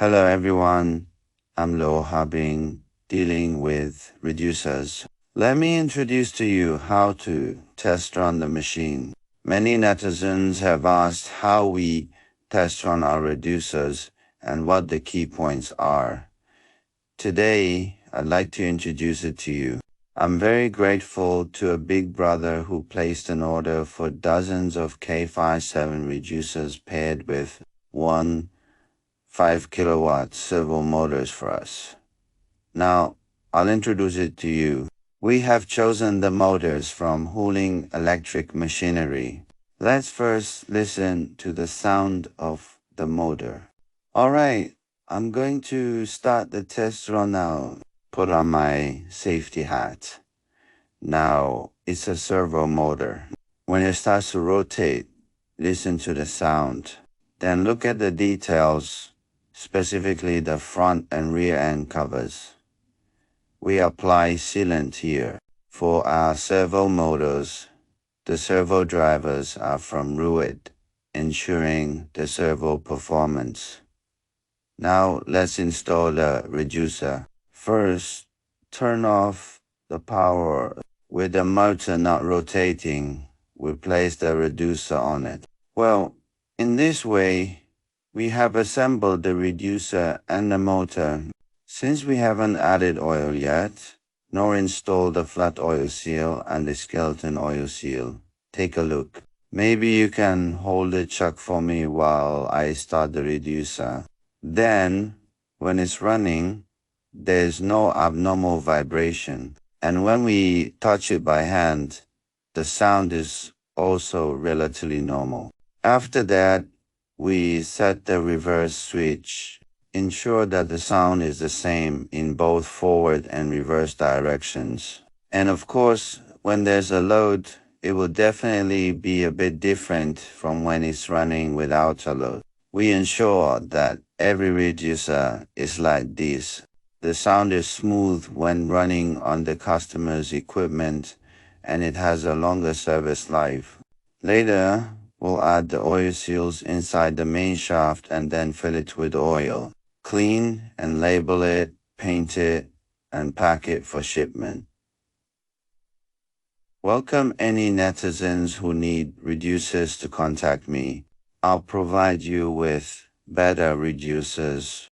Hello everyone, I'm Lo Habing, dealing with reducers. Let me introduce to you how to test run the machine. Many netizens have asked how we test run our reducers and what the key points are. Today, I'd like to introduce it to you. I'm very grateful to a big brother who placed an order for dozens of K57 reducers paired with one 5 kilowatt servo motors for us. Now, I'll introduce it to you. We have chosen the motors from Hooling Electric Machinery. Let's first listen to the sound of the motor. Alright, I'm going to start the test run now. Put on my safety hat. Now, it's a servo motor. When it starts to rotate, listen to the sound. Then look at the details, specifically the front and rear end covers. We apply sealant here. For our servo motors, the servo drivers are from Ruid, ensuring the servo performance. Now let's install the reducer. First, turn off the power. With the motor not rotating, we place the reducer on it. Well, in this way, we have assembled the reducer and the motor. Since we haven't added oil yet, nor installed the flat oil seal and the skeleton oil seal, take a look. Maybe you can hold the chuck for me while I start the reducer. Then, when it's running, there's no abnormal vibration. And when we touch it by hand, the sound is also relatively normal. After that, we set the reverse switch. Ensure that the sound is the same in both forward and reverse directions. And of course, when there's a load, it will definitely be a bit different from when it's running without a load. We ensure that every reducer is like this. The sound is smooth when running on the customer's equipment, and it has a longer service life. Later, we'll add the oil seals inside the main shaft and then fill it with oil. Clean and label it, paint it, and pack it for shipment. Welcome any netizens who need reducers to contact me. I'll provide you with better reducers